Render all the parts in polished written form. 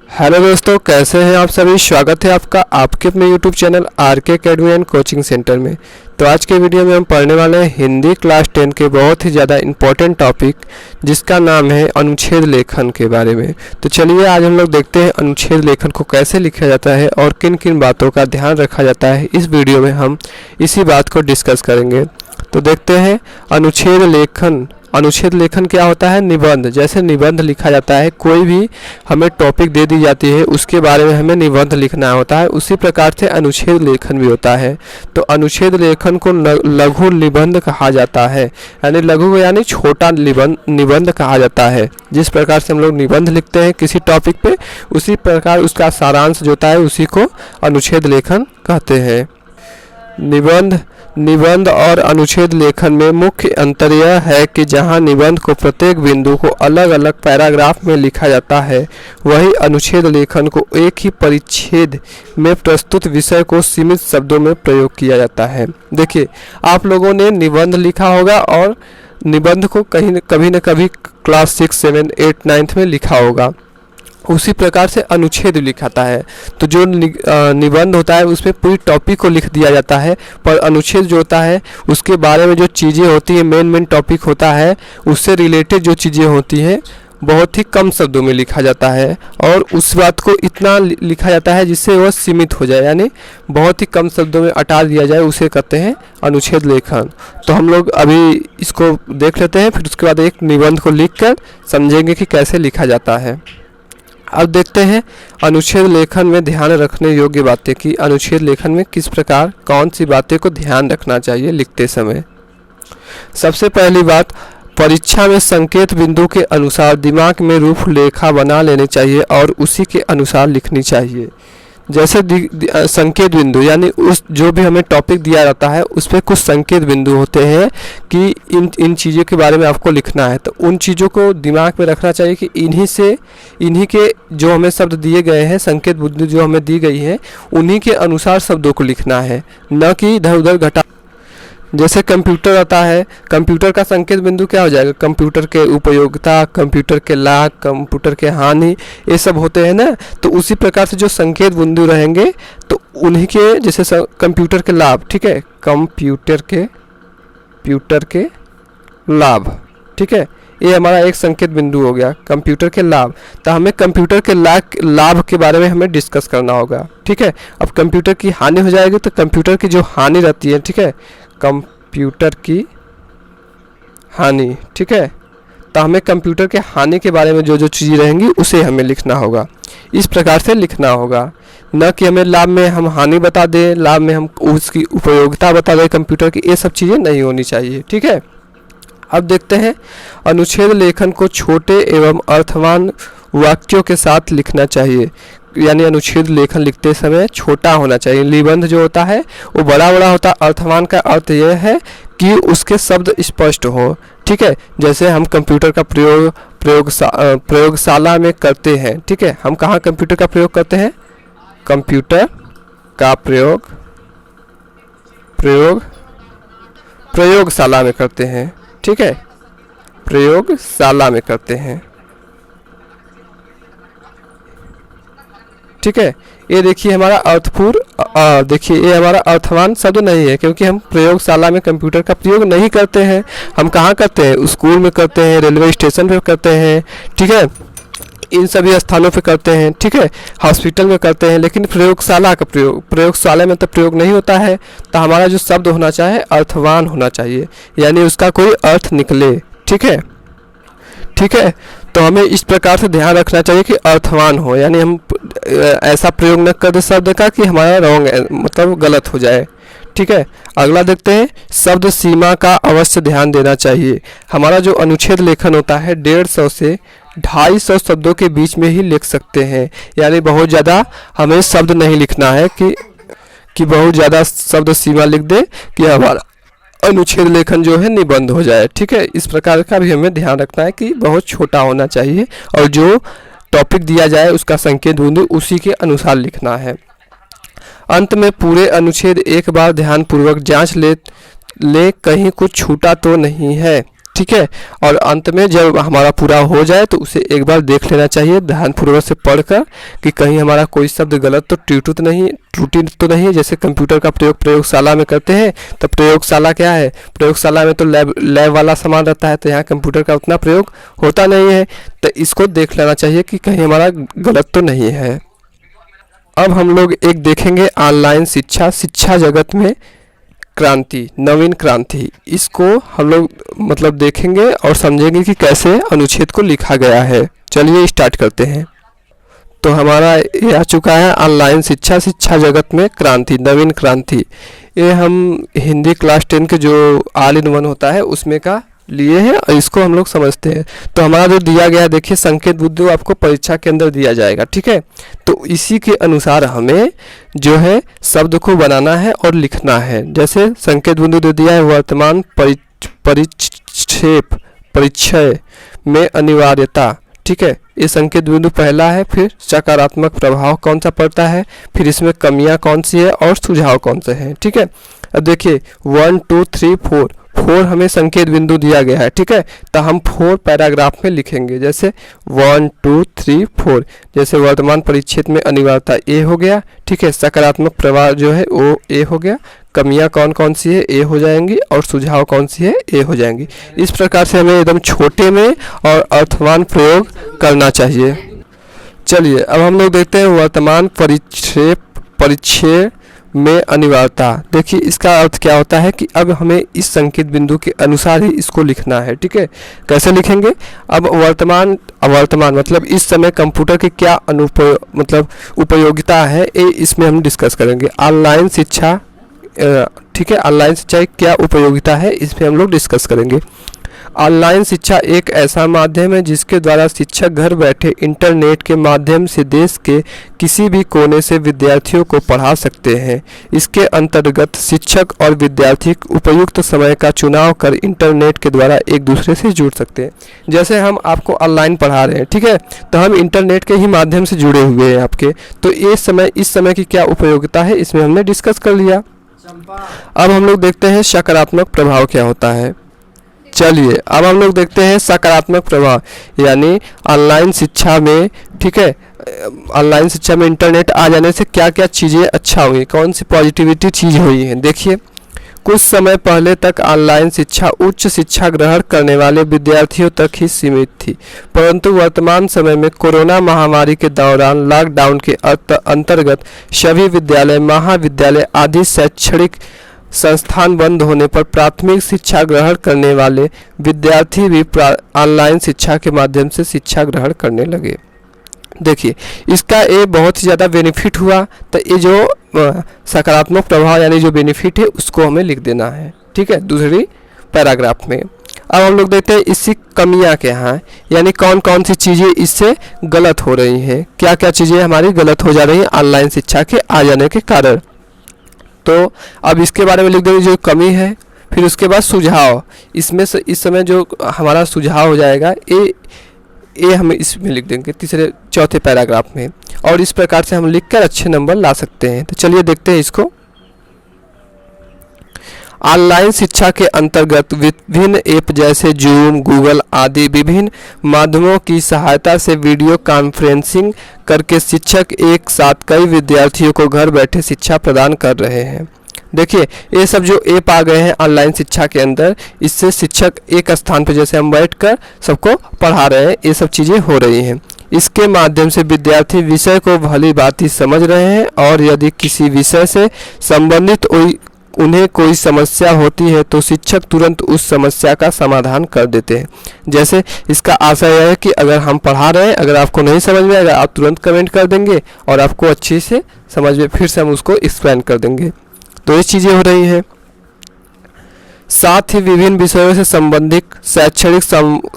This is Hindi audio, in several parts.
हेलो दोस्तों, कैसे हैं आप सभी। स्वागत है आपका आपके अपने YouTube channel RK academy and coaching centre में। तो आज के वीडियो में हम पढ़ने वाले हैं हिंदी क्लास 10 के बहुत ही ज़्यादा इम्पोर्टेंट टॉपिक जिसका नाम है अनुच्छेद लेखन के बारे में। तो चलिए आज हम लोग देखते हैं अनुच्छेद लेखन को कैसे लिखा जाता है और किन किन बातों का ध्यान रखा जाता है। इस वीडियो में हम इसी बात को डिस्कस करेंगे। तो देखते हैं अनुच्छेद लेखन। अनुच्छेद लेखन क्या होता है? निबंध। जैसे निबंध लिखा जाता है, कोई भी हमें टॉपिक दे दी जाती है उसके बारे में हमें निबंध लिखना होता है, उसी प्रकार से अनुच्छेद लेखन भी होता है। तो अनुच्छेद लेखन को लघु निबंध कहा जाता है, यानी लघु यानी छोटा निबंध कहा जाता है। जिस प्रकार से हम लोग निबंध लिखते हैं किसी टॉपिक पे, उसी प्रकार उसका सारांश जो होता है उसी को अनुच्छेद लेखन कहते हैं। निबंध और अनुच्छेद लेखन में मुख्य अंतर यह है कि जहां निबंध को प्रत्येक बिंदु को अलग अलग पैराग्राफ में लिखा जाता है, वहीं अनुच्छेद लेखन को एक ही परिच्छेद में प्रस्तुत विषय को सीमित शब्दों में प्रयोग किया जाता है। देखिए, आप लोगों ने निबंध लिखा होगा और निबंध को कभी न कभी क्लास 6, 7, 8, 9 में लिखा होगा। उसी प्रकार से अनुच्छेद लिखाता है। तो जो निबंध होता है उसमें पूरी टॉपिक को लिख दिया जाता है, पर अनुच्छेद जो होता है उसके बारे में जो चीज़ें होती हैं, मेन टॉपिक होता है, उससे रिलेटेड जो चीज़ें होती हैं बहुत ही कम शब्दों में लिखा जाता है और उस बात को इतना लिखा जाता है जिससे वह सीमित हो जाए, यानी बहुत ही कम शब्दों में अटा दिया जाए, उसे कहते हैं अनुच्छेद लेखन। तो हम लोग अभी इसको देख लेते हैं, फिर उसके बाद एक निबंध को लिख कर समझेंगे कि कैसे लिखा जाता है। अब देखते हैं अनुच्छेद लेखन में ध्यान रखने योग्य बातें कि अनुच्छेद लेखन में किस प्रकार कौन सी बातें को ध्यान रखना चाहिए लिखते समय। सबसे पहली बात, परीक्षा में संकेत बिंदु के अनुसार दिमाग में रूपरेखा बना लेनी चाहिए और उसी के अनुसार लिखनी चाहिए। जैसे संकेत बिंदु यानी उस जो भी हमें टॉपिक दिया जाता है उस पर कुछ संकेत बिंदु होते हैं कि इन चीज़ों के बारे में आपको लिखना है। तो उन चीज़ों को दिमाग में रखना चाहिए कि इन्हीं के जो हमें शब्द दिए गए हैं, संकेत बिंदु जो हमें दी गई है, उन्हीं के अनुसार शब्दों को लिखना है, न कि इधर उधर घटा। जैसे कंप्यूटर आता है, कंप्यूटर का संकेत बिंदु क्या हो जाएगा? कंप्यूटर के उपयोगिता, कंप्यूटर के लाभ, कंप्यूटर के हानि, ये सब होते हैं ना। तो उसी प्रकार से जो संकेत बिंदु रहेंगे तो उन्हीं के, जैसे कंप्यूटर के लाभ, ठीक है, कंप्यूटर के लाभ, ठीक है, ये हमारा एक संकेत बिंदु हो गया, कंप्यूटर के लाभ। तो हमें कंप्यूटर के लाभ के बारे में हमें डिस्कस करना होगा, ठीक है। अब कंप्यूटर की हानि हो जाएगी तो कंप्यूटर की जो हानि रहती है, ठीक है, कंप्यूटर की हानि, ठीक है। तो हमें कंप्यूटर के हानि के बारे में जो जो चीज़ें रहेंगी उसे हमें लिखना होगा। इस प्रकार से लिखना होगा, न कि हमें लाभ में हम हानि बता दें, लाभ में हम उसकी उपयोगिता बता दें कंप्यूटर की, ये सब चीज़ें नहीं होनी चाहिए, ठीक है। अब देखते हैं अनुच्छेद लेखन को छोटे एवं अर्थवान वाक्यों के साथ लिखना चाहिए, यानी अनुच्छेद लेखन लिखते समय छोटा होना चाहिए। निबंध जो होता है वो बड़ा होता है। अर्थवान का अर्थ यह है कि उसके शब्द स्पष्ट हो, ठीक है। जैसे हम कंप्यूटर का प्रयोगशाला में करते हैं, ठीक है। हम कहाँ कंप्यूटर का प्रयोग करते हैं? कंप्यूटर का प्रयोगशाला में करते हैं, ठीक है, प्रयोगशाला में करते हैं, ठीक है। ये देखिए हमारा देखिए ये हमारा अर्थवान शब्द नहीं है, क्योंकि हम प्रयोगशाला में कंप्यूटर का प्रयोग नहीं करते हैं। हम कहाँ करते हैं? स्कूल में करते हैं, रेलवे स्टेशन पे करते हैं, ठीक है, इन सभी स्थानों पे करते हैं, ठीक है, हॉस्पिटल में करते हैं। लेकिन प्रयोगशाला में तो प्रयोग नहीं होता है। तो हमारा जो शब्द होना चाहिए अर्थवान होना चाहिए, यानी उसका कोई अर्थ निकले, ठीक है, ठीक है। तो हमें इस प्रकार से ध्यान रखना चाहिए कि अर्थवान हो, यानी हम ऐसा प्रयोग न कर दे शब्द का कि हमारा रॉन्ग मतलब गलत हो जाए, ठीक है। अगला देखते हैं, शब्द सीमा का अवश्य ध्यान देना चाहिए। हमारा जो अनुच्छेद लेखन होता है 150 से 250 शब्दों के बीच में ही लिख सकते हैं, यानी बहुत ज़्यादा हमें शब्द नहीं लिखना है कि बहुत ज़्यादा शब्द सीमा लिख दे कि हमारा अनुच्छेद लेखन जो है निबंध हो जाए, ठीक है। इस प्रकार का भी हमें ध्यान रखना है कि बहुत छोटा होना चाहिए और जो टॉपिक दिया जाए उसका संकेत बिंदु उसी के अनुसार लिखना है। अंत में पूरे अनुच्छेद एक बार ध्यानपूर्वक जांच ले कहीं कुछ छूटा तो नहीं है। ठीक है। और अंत में जब हमारा पूरा हो जाए तो उसे एक बार देख लेना चाहिए ध्यानपूर्वक से पढ़कर कि कहीं हमारा कोई शब्द गलत तो त्रुटि तो नहीं है। जैसे कंप्यूटर का प्रयोग प्रयोगशाला में करते हैं, तो प्रयोगशाला क्या है, प्रयोगशाला में तो लैब वाला सामान रहता है, तो यहाँ कंप्यूटर का उतना प्रयोग होता नहीं है। तो इसको देख लेना चाहिए कि कहीं हमारा गलत तो नहीं है। अब हम लोग एक देखेंगे ऑनलाइन शिक्षा जगत में क्रांति, नवीन क्रांति। इसको हम लोग मतलब देखेंगे और समझेंगे कि कैसे अनुच्छेद को लिखा गया है। चलिए स्टार्ट करते हैं। तो हमारा ये आ चुका है ऑनलाइन शिक्षा जगत में क्रांति, नवीन क्रांति। ये हम हिंदी क्लास 10 के जो ऑल इन वन होता है उसमें का लिए हैं और इसको हम लोग समझते हैं। तो हमारा जो दिया गया देखिए संकेत बिंदु आपको परीक्षा के अंदर दिया जाएगा, ठीक है। तो इसी के अनुसार हमें जो है शब्द को बनाना है और लिखना है। जैसे संकेत बिंदु दे दिया है वर्तमान परिचय में अनिवार्यता, ठीक है। ये संकेत बिंदु पहला है। फिर सकारात्मक प्रभाव कौन सा पड़ता है, फिर इसमें कमियां कौन सी है और सुझाव कौन से हैं, ठीक है। अब देखिए 1 2 3 4 हमें संकेत बिंदु दिया गया है, ठीक है। तो हम 4 पैराग्राफ में लिखेंगे। जैसे 1 2 3 4। जैसे वर्तमान परिच्छेद में अनिवार्यता ए हो गया, ठीक है। सकारात्मक प्रभाव जो है वो ए हो गया, कमियां कौन कौन सी है ए हो जाएंगी और सुझाव कौन सी है ए हो जाएंगी। इस प्रकार से हमें एकदम छोटे में और अर्थवान प्रयोग करना चाहिए। चलिए अब हम लोग देखते हैं वर्तमान परिच्छेद में अनिवार्यता। देखिए इसका अर्थ क्या होता है कि अब हमें इस संकेत बिंदु के अनुसार ही इसको लिखना है, ठीक है। कैसे लिखेंगे, अब वर्तमान मतलब इस समय कंप्यूटर की क्या उपयोगिता है ये इसमें हम डिस्कस करेंगे। ऑनलाइन शिक्षा, ठीक है, ऑनलाइन शिक्षा की क्या उपयोगिता है इसमें हम लोग डिस्कस करेंगे। ऑनलाइन शिक्षा एक ऐसा माध्यम है जिसके द्वारा शिक्षक घर बैठे इंटरनेट के माध्यम से देश के किसी भी कोने से विद्यार्थियों को पढ़ा सकते हैं। इसके अंतर्गत शिक्षक और विद्यार्थी उपयुक्त समय का चुनाव कर इंटरनेट के द्वारा एक दूसरे से जुड़ सकते हैं। जैसे हम आपको ऑनलाइन पढ़ा रहे हैं, ठीक है, तो हम इंटरनेट के ही माध्यम से जुड़े हुए हैं आपके। तो इस समय की क्या उपयोगिता है इसमें हमने डिस्कस कर लिया। अब हम लोग देखते हैं सकारात्मक प्रभाव क्या होता है। चलिए अब हम लोग देखते हैं सकारात्मक प्रभाव, यानी ऑनलाइन शिक्षा में, ठीक है, ऑनलाइन शिक्षा में इंटरनेट आ जाने से क्या क्या चीज़ें अच्छा हुई, कौन सी पॉजिटिविटी चीज़ हुई है। देखिए कुछ समय पहले तक ऑनलाइन शिक्षा उच्च शिक्षा ग्रहण करने वाले विद्यार्थियों तक ही सीमित थी, परंतु वर्तमान समय में कोरोना महामारी के दौरान लॉकडाउन के अंतर्गत सभी विद्यालय, महाविद्यालय आदि शैक्षणिक संस्थान बंद होने पर प्राथमिक शिक्षा ग्रहण करने वाले विद्यार्थी भी ऑनलाइन शिक्षा के माध्यम से शिक्षा ग्रहण करने लगे। देखिए इसका ये बहुत ही ज़्यादा बेनिफिट हुआ। तो ये जो सकारात्मक प्रभाव यानी जो बेनिफिट है उसको हमें लिख देना है, ठीक है, दूसरी पैराग्राफ में। अब हम लोग देखते हैं इसकी कमियां क्या हैं, यानी कौन कौन सी चीज़ें इससे गलत हो रही हैं, क्या क्या चीज़ें हमारी गलत हो जा रही हैं ऑनलाइन शिक्षा के आ जाने के कारण। तो अब इसके बारे में लिख देंगे जो कमी है। फिर उसके बाद सुझाव, इसमें से इस समय जो हमारा सुझाव हो जाएगा ये हम इसमें लिख देंगे चौथे पैराग्राफ में। और इस प्रकार से हम लिखकर अच्छे नंबर ला सकते हैं। तो चलिए देखते हैं इसको। ऑनलाइन शिक्षा के अंतर्गत विभिन्न ऐप जैसे जूम, गूगल आदि विभिन्न माध्यमों की सहायता से वीडियो कॉन्फ्रेंसिंग करके शिक्षक एक साथ कई विद्यार्थियों को घर बैठे शिक्षा प्रदान कर रहे हैं। देखिए ये सब जो ऐप आ गए हैं ऑनलाइन शिक्षा के अंदर, इससे शिक्षक एक स्थान पर जैसे हम बैठकर सबको पढ़ा रहे हैं, ये सब चीज़ें हो रही हैं। इसके माध्यम से विद्यार्थी विषय को भली भांति समझ रहे हैं और यदि किसी विषय से संबंधित उन्हें कोई समस्या होती है तो शिक्षक तुरंत उस समस्या का समाधान कर देते हैं। जैसे इसका आशय है कि अगर हम पढ़ा रहे हैं, अगर आपको नहीं समझ में आएगा आप तुरंत कमेंट कर देंगे और आपको अच्छे से समझ में फिर से हम उसको एक्सप्लेन कर देंगे। तो ये चीज़ें हो रही हैं। साथ ही विभिन्न विषयों से संबंधित शैक्षणिक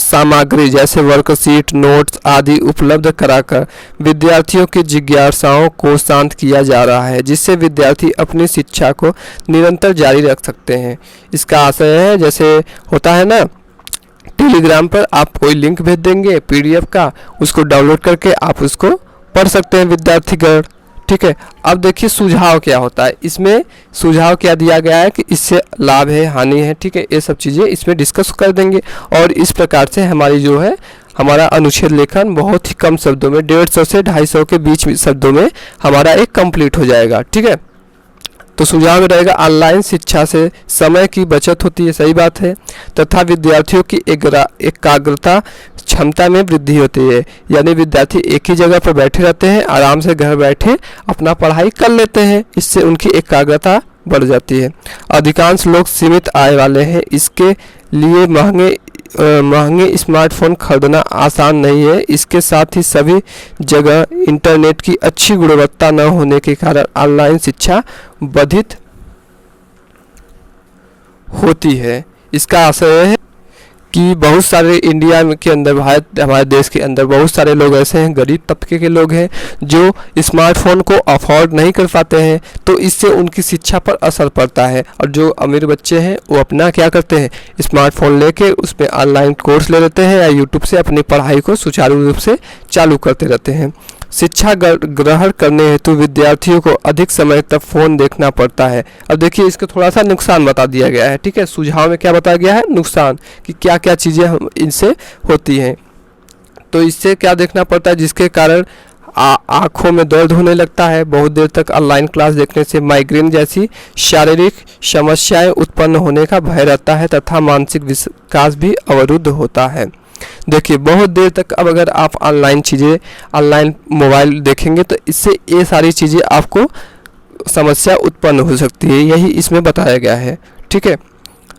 सामग्री जैसे वर्कशीट, नोट्स आदि उपलब्ध कराकर विद्यार्थियों की जिज्ञासाओं को शांत किया जा रहा है, जिससे विद्यार्थी अपनी शिक्षा को निरंतर जारी रख सकते हैं। इसका आशय है, जैसे होता है ना, टेलीग्राम पर आप कोई लिंक भेज देंगे PDF का, उसको डाउनलोड करके आप उसको पढ़ सकते हैं विद्यार्थीगण, ठीक है। अब देखिए सुझाव क्या होता है, इसमें सुझाव क्या दिया गया है कि इससे लाभ है हानि है, ठीक है, ये सब चीज़ें इसमें डिस्कस कर देंगे। और इस प्रकार से हमारी जो है हमारा अनुच्छेद लेखन बहुत ही कम शब्दों में 150 से 250 के बीच में शब्दों में हमारा एक कंप्लीट हो जाएगा, ठीक है। तो सुझाव में रहेगा ऑनलाइन शिक्षा से समय की बचत होती है, सही बात है, तथा विद्यार्थियों की एकाग्रता क्षमता में वृद्धि होती है, यानी विद्यार्थी एक ही जगह पर बैठे रहते हैं, आराम से घर बैठे अपना पढ़ाई कर लेते हैं, इससे उनकी एकाग्रता बढ़ जाती है। अधिकांश लोग सीमित आय वाले हैं, इसके लिए महंगे स्मार्टफोन खरीदना आसान नहीं है। इसके साथ ही सभी जगह इंटरनेट की अच्छी गुणवत्ता न होने के कारण ऑनलाइन शिक्षा बाधित होती है। इसका आशय है कि बहुत सारे इंडिया के अंदर, भारत हमारे देश के अंदर बहुत सारे लोग ऐसे हैं, गरीब तबके के लोग हैं जो स्मार्टफोन को अफोर्ड नहीं कर पाते हैं, तो इससे उनकी शिक्षा पर असर पड़ता है। और जो अमीर बच्चे हैं वो अपना क्या करते हैं, स्मार्टफोन लेके उसमें ऑनलाइन कोर्स ले लेते हैं या यूट्यूब से अपनी पढ़ाई को सुचारू रूप से चालू करते रहते हैं। शिक्षा ग्रहण करने हेतु विद्यार्थियों को अधिक समय तक फ़ोन देखना पड़ता है। अब देखिए इसका थोड़ा सा नुकसान बता दिया गया है, ठीक है। सुझाव में क्या बताया गया है, नुकसान, कि क्या क्या चीज़ें हम इनसे होती हैं। तो इससे क्या देखना पड़ता है, जिसके कारण आँखों में दर्द होने लगता है, बहुत देर तक ऑनलाइन क्लास देखने से माइग्रेन जैसी शारीरिक समस्याएं उत्पन्न होने का भय रहता है तथा मानसिक विकास भी अवरुद्ध होता है। देखिए बहुत देर तक अब अगर आप ऑनलाइन मोबाइल देखेंगे तो इससे ये सारी चीज़ें आपको समस्या उत्पन्न हो सकती है, यही इसमें बताया गया है, ठीक है।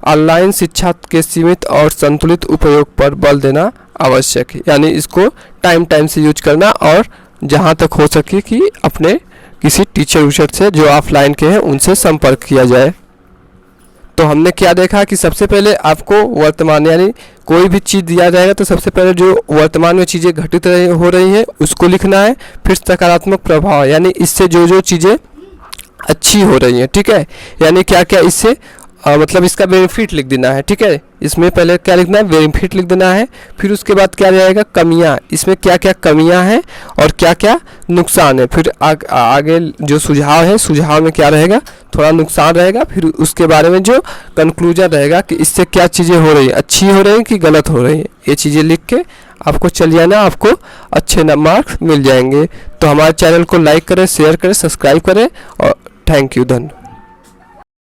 ऑनलाइन शिक्षा के सीमित और संतुलित उपयोग पर बल देना आवश्यक है, यानी इसको टाइम से यूज करना और जहाँ तक हो सके कि अपने किसी टीचर से जो ऑफलाइन के हैं उनसे संपर्क किया जाए। तो हमने क्या देखा कि सबसे पहले आपको वर्तमान, यानी कोई भी चीज़ दिया जाएगा तो सबसे पहले जो वर्तमान में चीज़ें घटित हो रही हैं उसको लिखना है, फिर सकारात्मक प्रभाव, यानी इससे जो चीज़ें अच्छी हो रही हैं, ठीक है, यानी क्या क्या इससे मतलब इसका बेनिफिट लिख देना है, ठीक है। इसमें पहले क्या लिखना है, बेनिफिट लिख देना है, फिर उसके बाद क्या रहेगा, कमियां, इसमें क्या क्या कमियां हैं और क्या क्या नुकसान है। फिर आगे जो सुझाव है, सुझाव में क्या रहेगा, थोड़ा नुकसान रहेगा, फिर उसके बारे में जो कंक्लूजन रहेगा कि इससे क्या चीज़ें हो रही हैं, अच्छी हो रही हैं कि गलत हो रही हैं, ये चीज़ें लिख के आपको चल जाना, आपको अच्छे मार्क्स मिल जाएंगे। तो हमारे चैनल को लाइक करें, शेयर करें, सब्सक्राइब करें और थैंक यू, धन्यवाद।